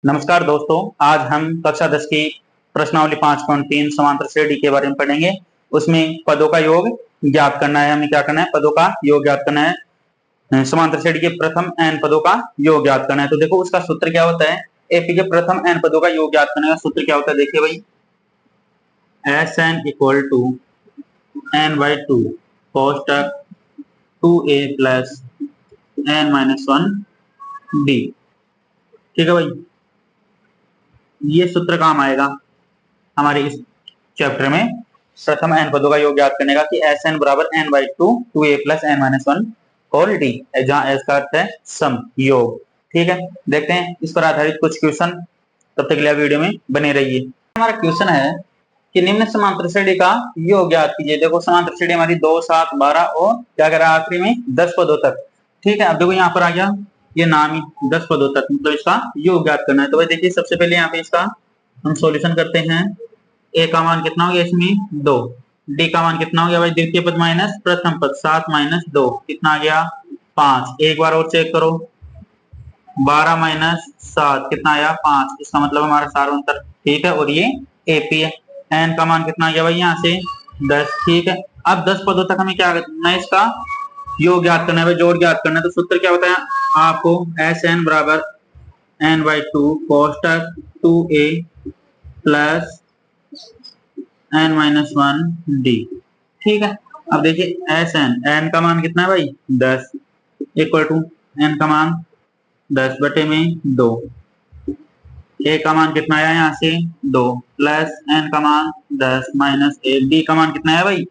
नमस्कार दोस्तों, आज हम कक्षा 10 की प्रश्नावली 5.3 समांतर श्रेणी के बारे में पढ़ेंगे। उसमें पदों का योग ज्ञात करना है। हमें क्या करना है? पदों का योग ज्ञात करना है। समांतर श्रेणी के प्रथम n पदों का योग ज्ञात करना है। तो देखो उसका सूत्र क्या होता है। एपी के प्रथम n पदों का योग ज्ञात करने का सूत्र क्या होता है? देखिए भाई, S n equal to n by two कोष्टक 2a plus n minus 1 D. ठीक है भाई, ये सूत्र काम आएगा हमारे इस चैप्टर में प्रथम n पदों का योग ज्ञात करने का कि एस एन बराबर n by two 2a plus n minus 1 whole d, जहां एस का अर्थ है सम, योग। ठीक है, देखते हैं इस पर आधारित कुछ क्वेश्चन। तब तक के लिए वीडियो में बने रहिए। हमारा क्वेश्चन है कि निम्न समांतर श्रेणी का योग ज्ञात कीजिए। देखो समांतर श्रेणी हमारी 2, 7, 12 और क्या कह रहा है आखिरी में 10 पदों तक। ठीक है, अब देखो यहाँ पर आ गया ये नाम ही 10 पदों तक, मतलब इसका योग ज्ञात करना है। तो भाई देखिए, सबसे पहले यहाँ पे इसका हम सॉल्यूशन करते हैं। ए का मान कितना हो गया इसमें 2, डी का मान कितना हो गया भाई द्वितीय पद माइनस प्रथम पद 7 माइनस 2 कितना आ गया 5। एक बार और चेक करो, 12 माइनस 7 कितना आया 5। इसका मतलब हमारा सारा अंतर ठीक है, और ये एपी है। एन का मान कितना आ गया भाई यहाँ से 10। ठीक है, अब 10 पदों तक हमें क्या करना है? इसका योग ज्ञात करना है, जोड़ ज्ञात करना है। तो सूत्र क्या होता है आपको? एस एन बराबर एन बाई टू कोष्टक 2a plus n minus 1 D. ठीक है, अब देखिए एस एन, एन का मान कितना है भाई 10 इक्वल टू एन का मान 10 बटे में 2, ए का मान कितना आया यहाँ से 2 प्लस एन का मान 10 माइनस 1, डी का मान कितना है भाई?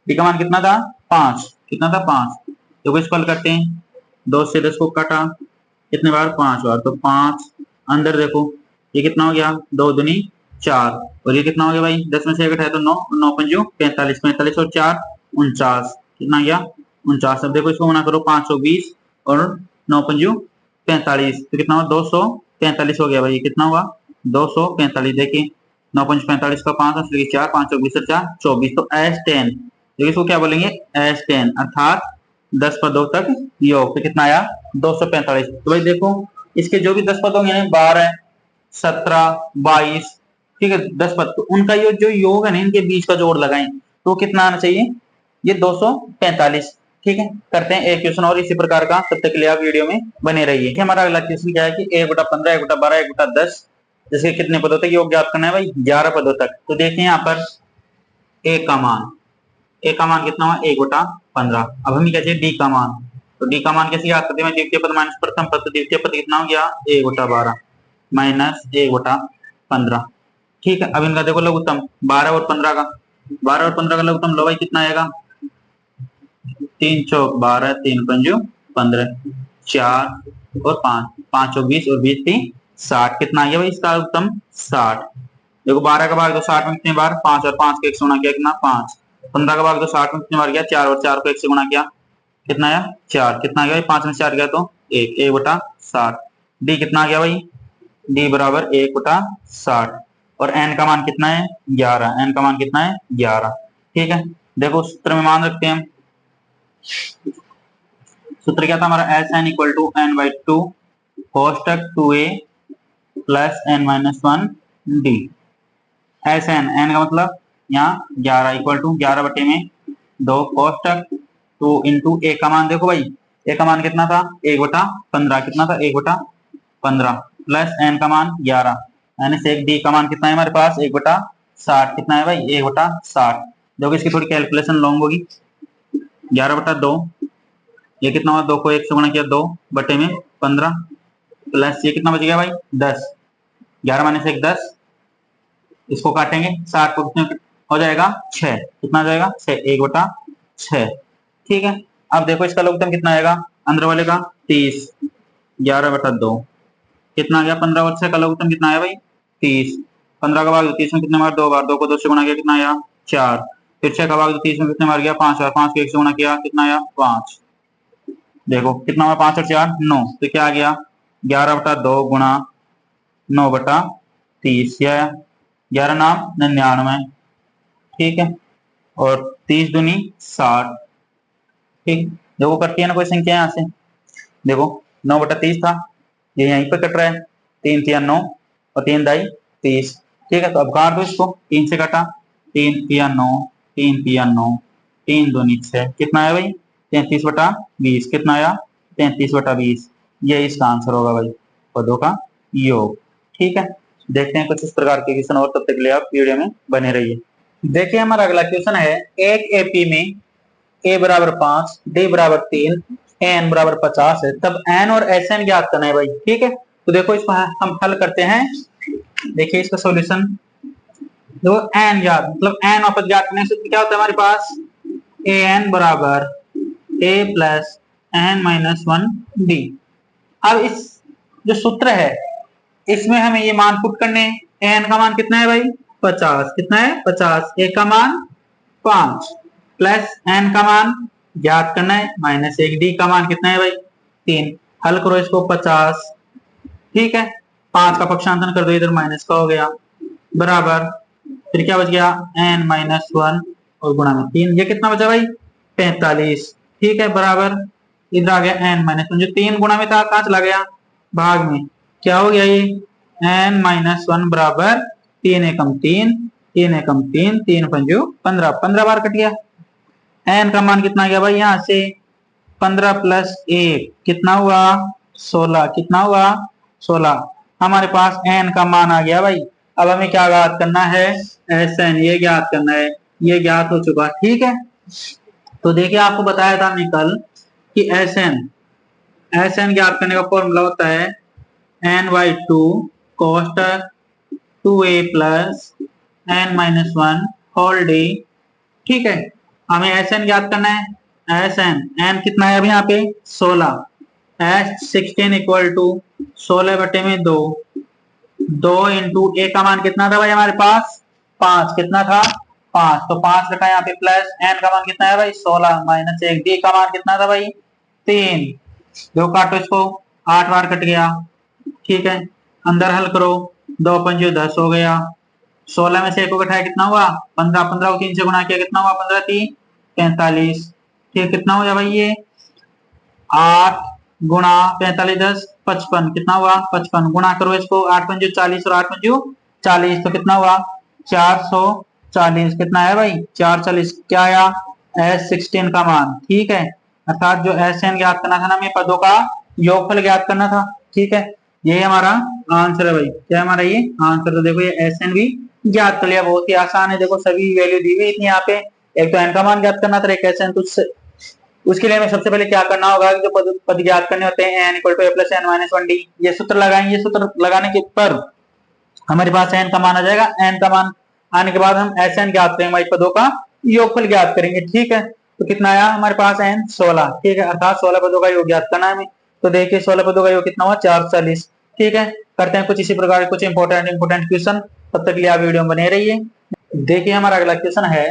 डी का मान कितना था 5। कितना था 5। तो इसको हल करते हैं, 2 से 10 को काटा कितने बार 5 बार, तो 5 अंदर देखो ये कितना हो गया 2 दूनी 4, और ये कितना हो गया भाई 10 में से 1 है तो 9, 9 पंजो 45, 45 और 4 49, कितना गया 49। अब देखो इसको गुना करो 520 और 9 पंजो 45, तो कितना हुआ 245 हो गया भाई। ये कितना हुआ 245। देखिए 9 पंच 45 का 5 4 5 20 4 24, तो एस 10। देखिए इसको क्या बोलेंगे एस 10, अर्थात 10 पदों तक योग। तो कितना आया 245। तो भाई देखो इसके जो भी 10 पद होंगे 12, 17, 22, ठीक है 10 पद, तो उनका ये जो योग है ना इनके बीच का जोड़ लगाएं तो कितना आना चाहिए? ये 245। ठीक है, करते हैं एक क्वेश्चन और इसी प्रकार का। तब तक के लिए आप वीडियो में बने रहिए। हमारा अगला क्वेश्चन क्या है कि 1/15, 1/12, 1/10 जैसे कितने पदों तक योग ज्ञात करना है भाई? 11 पदों तक। तो देखिए यहाँ पर ए का मान कितना हुआ 1/15। अब हमें क्या चाहिए डी का मान। तो डी का मान कैसे याद करते हैं? द्वितीय पद माइनस प्रथम पद, तो द्वितीय पद कितना हो गया 1/12 माइनस 1/15। ठीक है, अब इनका देखो लघुत्तम 12 और 15 का, 12 और 15 का लघुत्तम लो भाई कितना आएगा 3 चौक 12, 3 पंजो 15, 4 और 5, 5 और 20 और 20 3 60, कितना आ गया भाई इसका लघुत्तम 60। देखो 12 का भाग दो 60 में कितने बार 5, और 5 को 1 से गुणा किया कितना 5। 15 का भाग दो 60 में कितने बार गया 4, और 4 को 1 से गुणा किया कितना आया 4। कितना आ गया भाई 5 में 4 गया तो 1, 1/60। डी कितना आ गया भाई? डी बराबर 1/60, और एन का मान कितना है 11। एन का मान कितना है 11। ठीक है, देखो सूत्र में मान रखते हैं हम। सूत्र क्या था हमारा? S n equal to n by two कोष्टक 2a plus n minus 1 D. S n, n का मतलब यहाँ 11 इक्वल टू 11 बटे में 2 कोष्टक 2 इंटू ए का मान। देखो भाई ए का मान कितना था 1/15, कितना था 1/15 प्लस एन का मान 11 यानी से एक डी का मान कितना है हमारे पास 1/60। कितना है भाई 1/60। देखो इसकी थोड़ी कैलकुलेशन लॉन्ग होगी। 11/2 ये कितना हुआ 2 को 1 से गुणा किया 2 बटे में 15 प्लस ये कितना बच गया भाई 10, 11 माइनस 1 10, इसको काटेंगे 60 को कितने हो जाएगा 6, कितना आ जाएगा 6, 1/6। ठीक है, अब देखो इसका लघुत्तम कितना आएगा अंदर वाले का 30, 11/2 कितना आ गया 15 और 6 का लघुत्तम कितना आया भाई 30। 15 का भाग 30 में कितने बार 2 बार, 2 को 2 से गुणा किया कितना आया 4, फिर 6 का भाग 30 में कितने बार गया 5, और 5 को 1 से गुणा किया कितना आया 5। देखो कितना हुआ 5 और 4 9, तो क्या आ गया 11/2 गुणा 9/30, या 11 नाम 99। ठीक है, और 30 दूनी 60। ठीक, देखो कटती है ना कोई संख्या यहाँ से। देखो 9/30 था, ये यहीं पर कट रहा है 3 3 9 और 3 दाई 30। ठीक है, तो अब काट दो इसको, 3 से कटा, 3 तिया 9, 3 तिया 9, 3 दूनी 6, कितना आया भाई 33/20, कितना आया 33/20। ये इसका आंसर होगा भाई पदों का योग। ठीक है, देखते हैं कुछ इस प्रकार के क्वेश्चन और, तब तक के लिए आप वीडियो में बने रहिए। देखिए हमारा अगला क्वेश्चन है, एक एपी में a बराबर 5, d बराबर 3, n बराबर 50 है, तब n और sn ज्ञात करना है भाई। ठीक है, तो देखो इसको हम हल करते हैं। देखिए इसका सॉल्यूशन, देखो n ज्ञात मतलब n वापस ज्ञात करने से क्या होता है हमारे पास, an बराबर a plus n minus 1d। अब इस जो सूत्र है इसमें हमें ये मान पुट करने, n का मान कितना है भाई 50, कितना है 50, a का मान 5 प्लस n का मान ज्ञात करना है माइनस 1, d का मान कितना है भाई 3। हल करो इसको 50, ठीक है, 5 का पक्षांतरण कर दो, इधर माइनस का हो गया, बराबर फिर क्या बच गया n माइनस 1 और गुणा में 3, ये कितना बचा भाई 45। ठीक है, बराबर इधर आ गया n माइनस 1, जो 3 गुणा में था कहाँ चला गया भाग में, क्या हो गया ये n माइनस 1 बराबर 3 एकम 3, 3 एकम 3, 3 पंजू 15, 15 बार कट गया। n का मान कितना गया भाई यहाँ से 15 प्लस 1 कितना हुआ 16, कितना हुआ 16। हमारे पास n का मान आ गया भाई। अब हमें क्या ज्ञात करना है Sn, ये ज्ञात करना है, ये ज्ञात हो चुका। ठीक है, तो देखिए आपको बताया था हमने कल कि Sn ज्ञात करने का फॉर्मूला होता है n/2 कोष्टक 2a plus n minus 1 whole d। ठीक है, हमें Sn ज्ञात करना है, n कितना है अब यहाँ पे 16, S16 equal to 16/2, 2 into a का मान कितना था भाई हमारे पास 5, कितना था 5, तो 5 रखा यहाँ पे, प्लस n का मान कितना है भाई 16 माइनस 1, d का मान कितना था भाई 3, दो काटो इसको 8 बार कट गया। ठीक है, अंदर हल करो, 2 पंजो 10 हो गया, 16 में से 1 को घटाया कितना हुआ 15, 15 को 3 से गुणा किया कितना हुआ 15 3 45। ठीक, कितना हो गया भाई ये 8 गुणा 45 10 55, कितना हुआ 55, गुणा करो इसको 8 पंजो 40 और 8 पंजो 40, तो कितना हुआ 440, कितना है भाई 440, क्या आया S16 का मान। ठीक है, अर्थात जो Sn ज्ञात करना था ना, हमें पदों का योगफल ज्ञात करना था। ठीक है, ये हमारा आंसर है भाई, क्या है हमारा ये आंसर। तो देखो ये Sn भी ज्ञात कर लिया, बहुत ही आसान है। देखो सभी वैल्यू दी हुई थी यहाँ पे, एक तो n का मान ज्ञात करना था, एक Sn, तो उसके लिए हमें सबसे पहले क्या करना होगा, जो पद ज्ञात करने होते हैं n equal to a plus n minus 1d, ये सूत्र लगाएंगे। सूत्र लगाने के पर हमारे पास n का मान आ जाएगा, n का मान आने के बाद हम Sn ज्ञात करेंगे, भाई पदों का योगफल ज्ञात करेंगे। ठीक है, तो कितना आया हमारे पास n 16। ठीक है, अर्थात 16 पदों का योग ज्ञात करना है हमें। तो देखिए 16 पदों का योग कितना हुआ 440। ठीक है, करते हैं कुछ इसी प्रकार कुछ इंपोर्टेंट क्वेश्चन, तब तक के लिए आप वीडियो में बने रहिए। देखिए हमारा अगला क्वेश्चन है,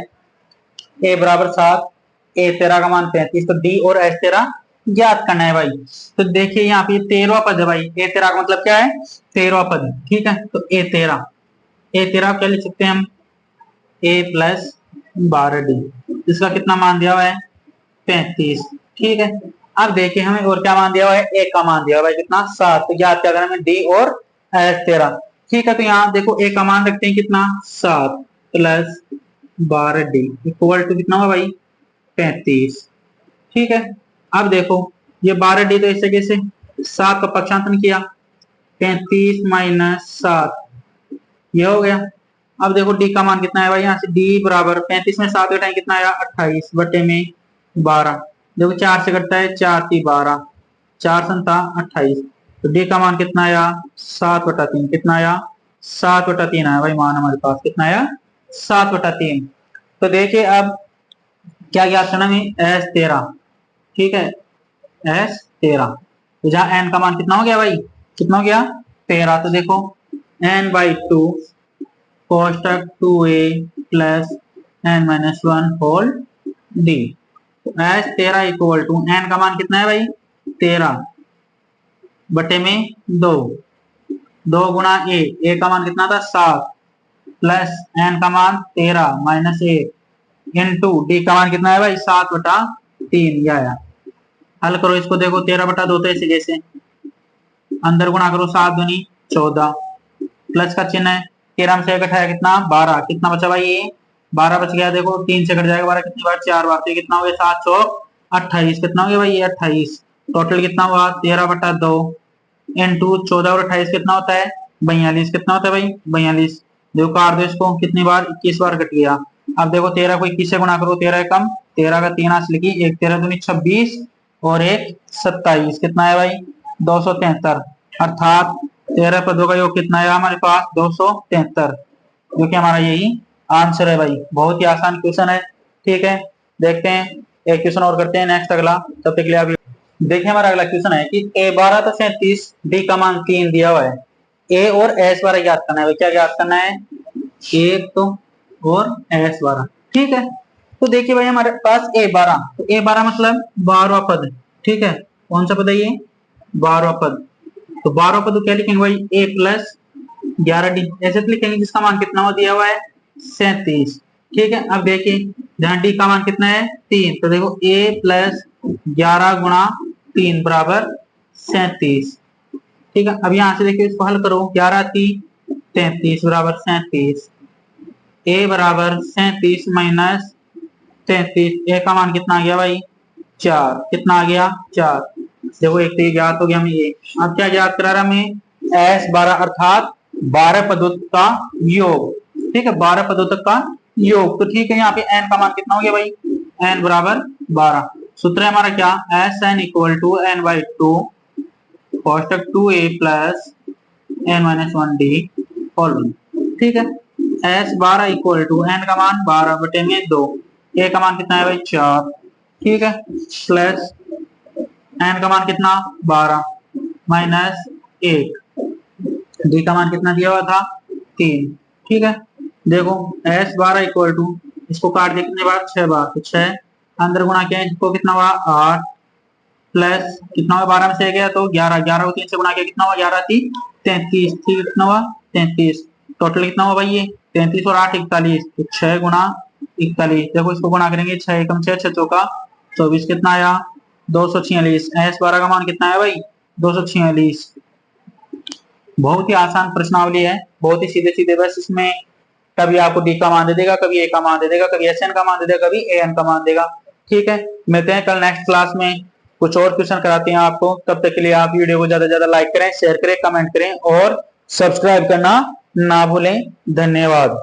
a बराबर 7, a 13 का मान 35, तो d और s 13 ज्ञात करना है भाई। तो देखिए यहाँ पे 13वां पद है भाई, a 13 का मतलब क्या है 13वां पद। ठीक है, तो a 13 क्या लिख सकते हैं हम a प्लस 12d, इसका कितना मान दिया हुआ है 35। ठीक है, अब देखिए हमें और क्या मान दिया हुआ है, a का मान दिया हुआ है कितना 7, तो ज्ञात क्या करना है d और s 13। ठीक है, तो यहाँ देखो a का मान रखते हैं कितना 7 प्लस 12d इक्वल टू कितना हुआ भाई 35। ठीक है, अब देखो ये 12d, तो इस जगह से 7 का पक्षांतरण किया, 35 माइनस 7 ये हो गया। अब देखो d का मान कितना है भाई, यहाँ से d बराबर 35 में 7 घटाएं कितना आया 28 बटे में 12, देखो 4 से घटता है 4 3 12, 4 संता 28, तो d का मान कितना आया 7/3, कितना आया 7/3 आया भाई मान हमारे पास, कितना आया 7/3। तो देखिए अब क्या ज्ञात करना है S13। ठीक है, S13, तो जहां n का मान कितना हो गया भाई, कितना हो गया 13, तो देखो n/2 कोष्टक 2a plus n minus 1 whole d, तो S13 इक्वल टू n का मान कितना है भाई 13 बटे में 2, 2 गुणा a का मान कितना था 7 प्लस n का मान 13 माइनस 1 इंटू d का मान कितना है भाई 7/3 आया। हल करो इसको, देखो 13/2 तो ऐसे जैसे अंदर गुणा करो 7 दूनी 14, प्लस का चिन्ह है, 13 में से 1 घटाया कितना 12, कितना बचा भाई ये 12 बच गया। देखो 3 से कट जाएगा 12 कितनी बार 4 बार, तो कितना हो गया 728, कितना हो गया भाई ये 28। टोटल कितना हुआ 13/2 इंटू 14 और 28 कितना होता है 42, कितना होता है भाई 42। देखो काट दो इसको, कितनी बार 21 बार कट गया। अब देखो 13 को 21 से गुणा करो, 13 कम 13 का 3 हाथ लिखी, 1 13 दूनी 26 और 1 27, कितना है भाई 273। अर्थात 13 पदों का योग कितना है हमारे पास 273, जो कि हमारा यही आंसर है भाई। बहुत ही आसान क्वेश्चन है, ठीक है। देखते हैं एक क्वेश्चन और करते हैं नेक्स्ट अगला, तब तक के लिए आप देखिए। हमारा अगला क्वेश्चन है कि ए 12 तो 37 डी का मान 3 दिया हुआ है, ए और एस 12 ज्ञात करना है। क्या ज्ञात करना है ए तो और एस 12, ठीक है। तो देखिए भाई हमारे पास ए 12, तो ए 12 मतलब 12वां पद, ठीक है। कौन सा पद है ये 12वां पद, तो 12वां पद क्या लिखेंगे भाई ए प्लस 11 डी, ऐसे लिखेंगे जिसका मान कितना हो दिया हुआ है 37, ठीक है। अब देखिए जहां डी का मान कितना है 3, तो देखो ए प्लस 11 गुणा 3 बराबर 37, ठीक है। अब यहां से देखिए इसको हल करो, 11 3 33 बराबर 37, ए बराबर 37 माइनस 33, ए का मान कितना आ गया भाई 4, कितना आ गया 4। देखो एक तो ये ज्ञात हो गया हमें ये। अब क्या ज्ञात करा रहा हमें एस 12 अर्थात 12 पदों का योग, ठीक है 12 पदों तक का योग। तो ठीक है यहाँ पे एन का मान कितना हो गया भाई एन बराबर 12। सूत्र है हमारा क्या S n equal to n by 2 कोष्टक 2a plus n minus 1d whole 1, ठीक है। एस 12 इक्वल टू एन का मान 12 बटे में 2, ए का मान कितना है भाई 4, ठीक है, प्लस एन का मान कितना 12 माइनस 1, डी का मान कितना दिया हुआ था 3, ठीक है। देखो एस 12 इक्वल टू, इसको काट दिया कितने बार 6 बार, तो 6 अंदर गुणा किया इसको कितना हुआ 8 प्लस कितना हुआ 12 में से गया तो 11, 11 को 3 से गुणा किया कितना हुआ 11 थी 33, ठीक कितना हुआ 33। टोटल कितना हुआ भाई ये 33 और 8 41, तो 6 गुणा 41। देखो इसको गुणा करेंगे 6 एकम 6 6 चौका 24, कितना आया 246। एस 12 का मान कितना है भाई 246। बहुत ही आसान प्रश्नावली है, बहुत ही सीधे सीधे, बस इसमें कभी आपको डी का मान दे देगा, कभी ए का मान दे देगा, कभी एस एन का मान दे देगा, कभी ए एन का मान देगा, ठीक है। मिलते हैं कल नेक्स्ट क्लास में, कुछ और क्वेश्चन कराते हैं आपको। तब तक के लिए आप वीडियो को ज्यादा से ज्यादा लाइक करें, शेयर करें, कमेंट करें और सब्सक्राइब करना ना भूलें। धन्यवाद।